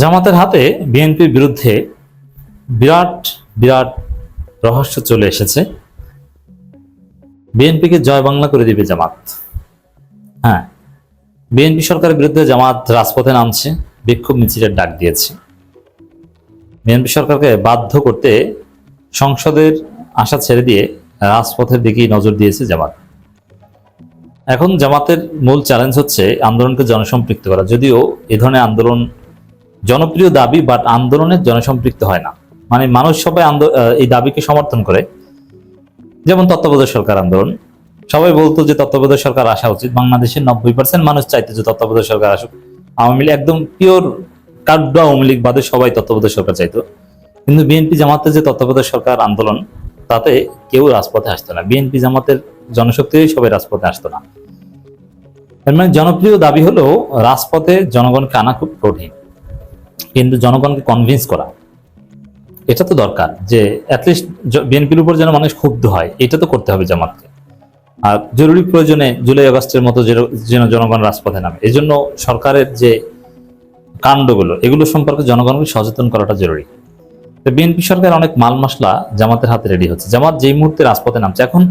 জামাতের হাতে বিএনপির বিরুদ্ধে বিরাট বিরাট রহস্য চলে এসেছে। বিএনপিকে জয় বাংলা করে দিবে জামাত। হ্যাঁ, বিএনপি সরকারের বিরুদ্ধে জামাত রাজপথে নামছে, বিক্ষোভ মিছিলের ডাক দিয়েছে। বিএনপি সরকারকে বাধ্য করতে সংসদের আশা ছেড়ে দিয়ে রাজপথের দিকেই নজর দিয়েছে জামাত। এখন জামাতের মূল চ্যালেঞ্জ হচ্ছে আন্দোলনকে জনসম্পৃক্ত করা। যদিও এ ধরনের আন্দোলন জনপ্রিয় দাবি, বাট আন্দোলনের জনসম্পৃক্ত হয় না। মানে মানুষ সবাই এই দাবিকে সমর্থন করে। যেমন তত্ত্বাবধায়ক সরকার আন্দোলন, সবাই বলতো যে তত্ত্বাবধায়ক সরকার আসা উচিত। বাংলাদেশের 90% মানুষ চাইতো যে তত্ত্বাবধায়ক সরকার আসুক। আওয়ামী লীগ একদম পিওর কার্ড আওয়ামী লীগ বাদে সবাই তত্ত্বাবধায়ক সরকার চাইতো। কিন্তু বিএনপি জামাতের যে তত্ত্বাবধায়ক সরকার আন্দোলন, তাতে কেউ রাজপথে আসতো না। বিএনপি জামাতের জনশক্তি সবাই রাজপথে আসতো না। এর মানে জনপ্রিয় দাবি হলো রাজপথে জনগণকে আনা খুব কঠিন, কিন্তু জনগণকে কনভিন্স করা এটা তো দরকার। যে অ্যাটলিস্ট বিএনপির উপর যেন মানুষ ক্ষুব্ধ হয়, এটা তো করতে হবে জামাতকে। আর জরুরি প্রয়োজনে জুলাই আগস্টের মতো যেন জনগণ রাজপথে নামে। এই জন্য সরকারের যে কাণ্ডগুলো, এগুলো সম্পর্কে জনগণকে সচেতন করাটা জরুরি। বিএনপি সরকার অনেক মাল মশলা জামাতের হাতে রেডি হচ্ছে। জামাত যেই মুহূর্তে রাজপথে নামছে, এখন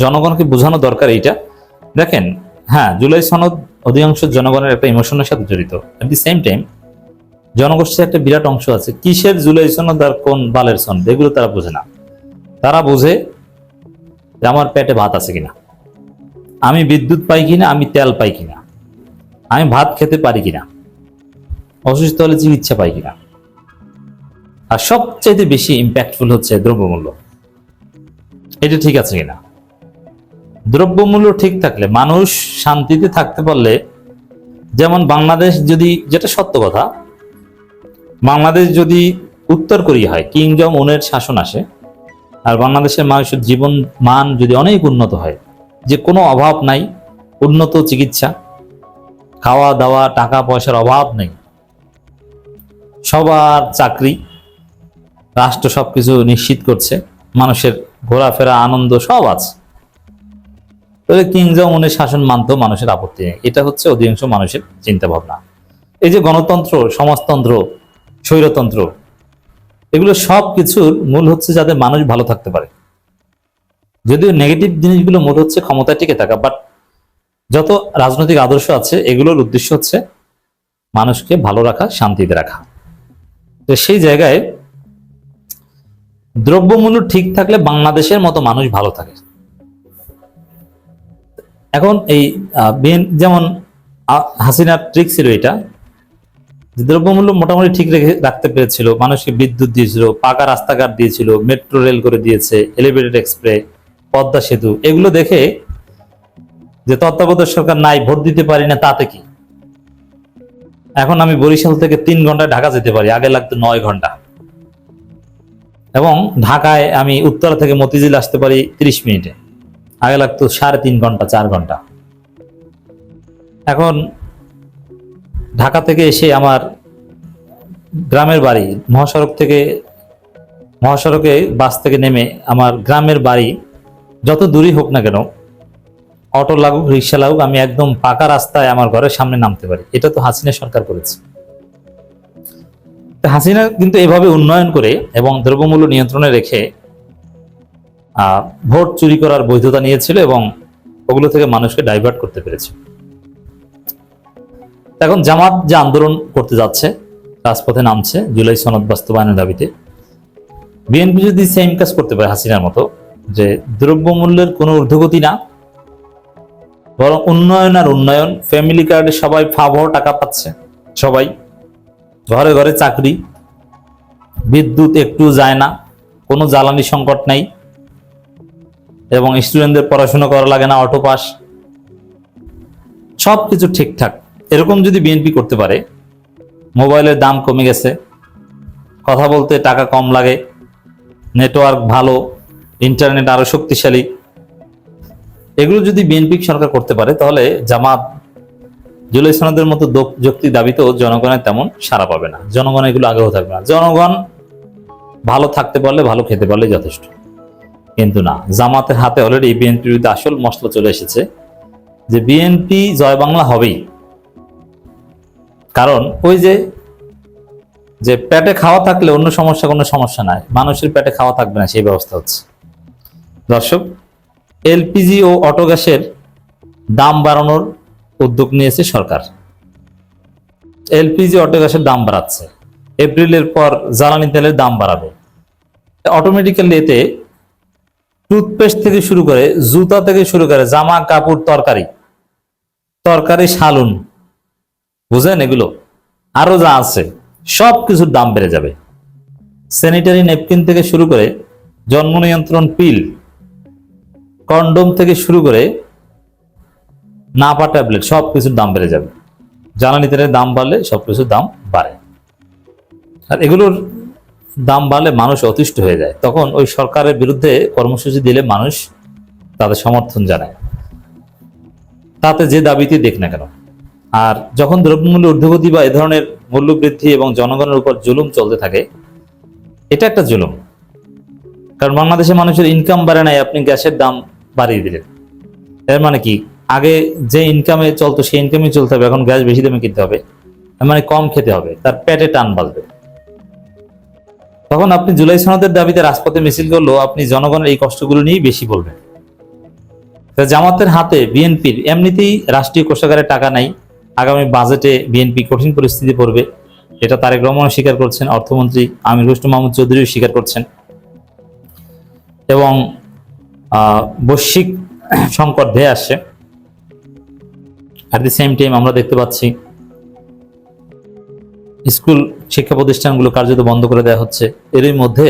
জনগণকে বোঝানো দরকার এইটা। দেখেন, হ্যাঁ, জুলাই সনদ অধিকাংশ জনগণের একটা ইমোশনের সাথে জড়িত। এট দি সেম টাইম জনগোষ্ঠীর একটা বিরাট অংশ আছে কিসের জুলাই সনদ আর কোন বালের সনদ, এগুলো তারা বোঝে না। তারা বোঝে যে আমার পেটে ভাত আছে কিনা, আমি বিদ্যুৎ পাই কিনা, আমি তেল পাই কিনা, আমি ভাত খেতে পারি কিনা, অসুস্থ হলে চিকিৎসা পাই কিনা। আর সবচাইতে বেশি ইম্প্যাক্টফুল হচ্ছে দ্রব্যমূল্য, এটা ঠিক আছে কিনা। দ্রব্যমূল্য ঠিক থাকলে, মানুষ শান্তিতে থাকতে পারলে, যেমন বাংলাদেশ যদি, যেটা সত্য কথা, বাংলাদেশ যদি উত্তর কোরিয়া হয়, কিং জং উনের শাসন আসে, আর বাংলাদেশের মানুষের জীবন মান যদি অনেক উন্নত হয়, যে কোনো অভাব নাই, উন্নত চিকিৎসা, খাওয়া দাওয়া, টাকা পয়সার অভাব নেই, সবার চাকরি, রাষ্ট্র সবকিছু নিশ্চিত করছে, মানুষের ঘোরাফেরা আনন্দ সব আছে, তাহলে কিং জং উনের শাসন মানতেও মানুষের আপত্তি নেই। এটা হচ্ছে অধিকাংশ মানুষের চিন্তা ভাবনা। এই যে গণতন্ত্র, সমাজতন্ত্র, স্বৈরতন্ত্র, এগুলো সব কিছুর মূল হচ্ছে যাতে মানুষ ভালো থাকতে পারে। যদিও নেগেটিভ জিনিসগুলো মূল হচ্ছে ক্ষমতায় টিকে থাকা, বাট যত রাজনৈতিক আদর্শ আছে এগুলোর উদ্দেশ্য হচ্ছে মানুষকে ভালো রাখা, শান্তিতে রাখা। তো সেই জায়গায় দ্রব্যমূল্য ঠিক থাকলে বাংলাদেশের মতো মানুষ ভালো থাকে। এখন এই যেমন হাসিনার ট্রিক ছিল এটা, দ্রব্যমূল্য মোটামুটি ঠিক রাখতে পেরেছিল, মানুষকে বিদ্যুৎ দিয়েছিল, পাকা রাস্তাঘাট দিয়েছিল, মেট্রো রেল করে দিয়েছে, এলিভেটেড এক্সপ্রেস, পদ্মা সেতু। এগুলো দেখে যে তত্ত্বাবধায়ক সরকার নাই, ভোট দিতে পারি না, তাতে কি। এখন আমি বরিশাল থেকে 3 ঘন্টায় ঢাকা যেতে পারি, আগে লাগতো 9 ঘন্টা। এবং ঢাকায় আমি উত্তরা থেকে মতিঝিল আসতে পারি 30 মিনিটে, আগে লাগতো 3.5 ঘন্টা, 4 ঘন্টা। এখন ঢাকা থেকে এসে আমার গ্রামের বাড়ি, মহাসড়কে বাস থেকে নেমে আমার গ্রামের বাড়ি যত দূরই হোক না কেন, অটো লাগুক, রিক্সা লাগুক, আমি একদম পাকা রাস্তায় আমার ঘরের সামনে নামতে পারি। এটা তো হাসিনা সরকার করেছে। হাসিনা কিন্তু এভাবে উন্নয়ন করে এবং দ্রব্যমূল্য নিয়ন্ত্রণে রেখে ভোট চুরি করার বৈধতা নিয়েছিল এবং ওগুলো থেকে মানুষকে ডাইভার্ট করতে পেরেছে। এখন জামাত যে আন্দোলন করতে যাচ্ছে, রাজপথে নামছে জুলাই সনদ বাস্তবায়নের দাবিতে, বিএনপি যদি সেম কাজ করতে পারে হাসিনার মতো, যে দ্রব্যমূল্যের কোনো ঊর্ধ্বগতি না, বরং উন্নয়ন আর উন্নয়ন, ফ্যামিলি কার্ডে সবাই ফাভর টাকা পাচ্ছে, সবাই ঘরে ঘরে চাকরি, বিদ্যুৎ একটু যায় না, কোনো জ্বালানি সংকট নাই, এবং স্টুডেন্টদের পড়াশোনা করা লাগে না, অটো পাস, সবকিছু ঠিকঠাক। এরকম যদি বিএনপি করতে পারে, মোবাইলের দাম কমে গেছে, কথা বলতে টাকা কম লাগে, নেটওয়ার্ক ভালো, ইন্টারনেট আরো শক্তিশালী, এগুলো যদি বিএনপি সরকার করতে পারে, তাহলে জামাত জুলাই সনদের মতো যৌক্তিক দাবিতেও জনগণের তেমন সাড়া পাবে না, জনগণ এগুলো আগেও থাকবে না। জনগণ ভালো থাকতে পারলে, ভালো খেতে পারলে যথেষ্ট। কিন্তু না, জামাতের হাতে অলরেডি বিএনপির বিরুদ্ধে আসল মশলা চলে এসেছে, যে বিএনপি জয় বাংলা হবেই। কারণ ওই যে যে পেটে খাওয়া থাকলে অন্য সমস্যা কোনো সমস্যা নাই, মানুষের পেটে খাওয়া থাকবে না সেই ব্যবস্থা হচ্ছে। দর্শক, এলপিজি ও অটো গ্যাসের দাম বাড়ানোর উদ্যোগ নিয়েছে সরকার। এলপিজি অটো গ্যাসের দাম বাড়াচ্ছে, এপ্রিলের পর জ্বালানি তেলের দাম বাড়াবে। অটোমেটিক্যালি এতে টুথপেস্ট থেকে শুরু করে, জুতা থেকে শুরু করে, জামা কাপড়, তরকারি সালুন, বুঝেন, এগুলো আরো যা আছে সব কিছুর দাম বেড়ে যাবে। স্যানিটারি ন্যাপকিন থেকে শুরু করে, জন্ম নিয়ন্ত্রণ পিল, কন্ডোম থেকে শুরু করে নাপা ট্যাবলেট, সব কিছুর দাম বেড়ে যাবে। জ্বালানি তেলের দাম বাড়লে সবকিছুর দাম বাড়ে, আর এগুলোর দাম বাড়লে মানুষ অতিষ্ঠ হয়ে যায়। তখন ওই সরকারের বিরুদ্ধে কর্মসূচি দিলে মানুষ তাদের সমর্থন জানায়, তাতে যে দাবিতে দেখ না কেন। আর যখন দ্রব্যমূল্য ঊর্ধ্বগতি বা এ ধরনের মূল্য বৃদ্ধি এবং জনগণের উপর জুলুম চলতে থাকে, এটা একটা জুলুম। কারণ বাংলাদেশে মানুষের ইনকাম বাড়ে নাই, আপনি গ্যাসের দাম বাড়িয়ে দিলেন। এর মানে কি, আগে যে ইনকামে চলতো সেই ইনকামে চলতে হবে, এখন গ্যাস বেশি দামে কিনতে হবে, মানে কম খেতে হবে, তার পেটে টান বাঁধবে। তখন আপনি জুলাই সনদের দাবিতে রাজপথে মিছিল করলেও আপনি জনগণের এই কষ্টগুলো নিয়েই বেশি বলবেন। জামাতের হাতে বিএনপির এমনিতেই রাষ্ট্রীয় কোষাগারে টাকা নাই, আগামী বাজেটে বিএনপি কঠিন পরিস্থিতি পড়বে, এটা তারেক রহমান স্বীকার করছেন, অর্থমন্ত্রী আমির হোসেন মাহমুদ চৌধুরী স্বীকার করছেন, এবং বৈশ্বিক সংকট ধেয়ে আসছে। অ্যাট দি সেম টাইম আমরা দেখতে পাচ্ছি স্কুল শিক্ষা প্রতিষ্ঠানগুলো কার্যত বন্ধ করে দেওয়া হচ্ছে। এরই মধ্যে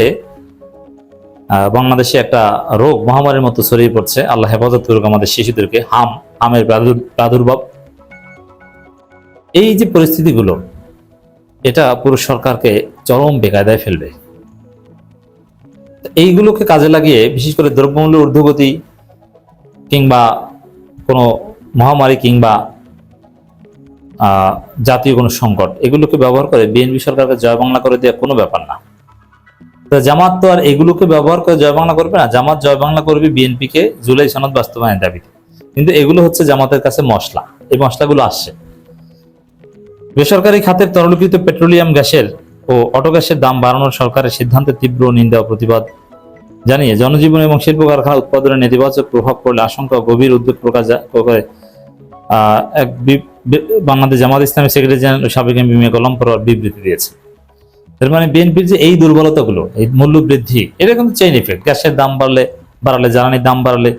বাংলাদেশে একটা রোগ মহামারীর মতো ছড়িয়ে পড়ছে, আল্লাহ হেফাজত করুক আমাদের শিশুদেরকে, হামের প্রাদুর্ভাব। এই যে পরিস্থিতিগুলো, এটা পুরো সরকারকে চরম বেকায়দায় ফেলবে। এইগুলোকে কাজে লাগিয়ে, বিশেষ করে দ্রব্যমূল্য ঊর্ধ্বগতি কিংবা কোনো মহামারী কিংবা জাতীয় কোনো সংকট, এগুলোকে ব্যবহার করে বিএনপি সরকারকে জয় বাংলা করে দেওয়া কোনো ব্যাপার না। জামাত তো আর এগুলোকে ব্যবহার করে জয় বাংলা করবে না। জামাত জয় বাংলা করবে বিএনপিকে জুলাই সনদ বাস্তবায়নের দাবিতে। কিন্তু এগুলো হচ্ছে জামাতের কাছে মশলা, এই মশলাগুলো আসছে। বেসরকারি খাতের তরলীকৃত পেট্রোলিয়াম গ্যাসের ও অটো গ্যাসের দাম বাড়ানোর সরকারের সিদ্ধান্তের তীব্র নিন্দা ও প্রতিবাদ জানিয়ে জনজীবন এবং শিল্প কারখানা উৎপাদনের নেতিবাচক প্রভাব পড়লে আশঙ্কা, গভীর উদ্বেগ প্রকাশ করে বাংলাদেশ জামাত ইসলামী সেক্রেটারি জেনারেল সাবেক এমপি মিয়া গোলাম পরোয়ার বিবৃতি দিয়েছে। এর মানে বিএনপির যে এই দুর্বলতাগুলো, এই মূল্য বৃদ্ধি, এটা কিন্তু চেইন ইফেক্ট। গ্যাসের দাম বাড়ালে, জ্বালানির দাম বাড়ালে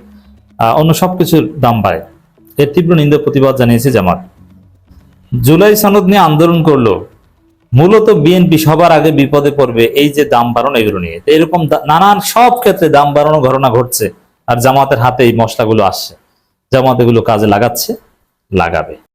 অন্য সবকিছুর দাম বাড়ে। এর তীব্র নিন্দা প্রতিবাদ জানিয়েছে জামাত। জুলাই সনদ নিয়ে আন্দোলন করলো মূলত বিএনপি সবার আগে বিপদে পড়বে এই যে দাম বাড়ানো, এগুলো নিয়ে। এরকম নানান সব ক্ষেত্রে দাম বাড়ানো ঘটনা ঘটছে, আর জামাতের হাতে এই মশলাগুলো আসছে। জামাত এগুলো কাজে লাগাবে।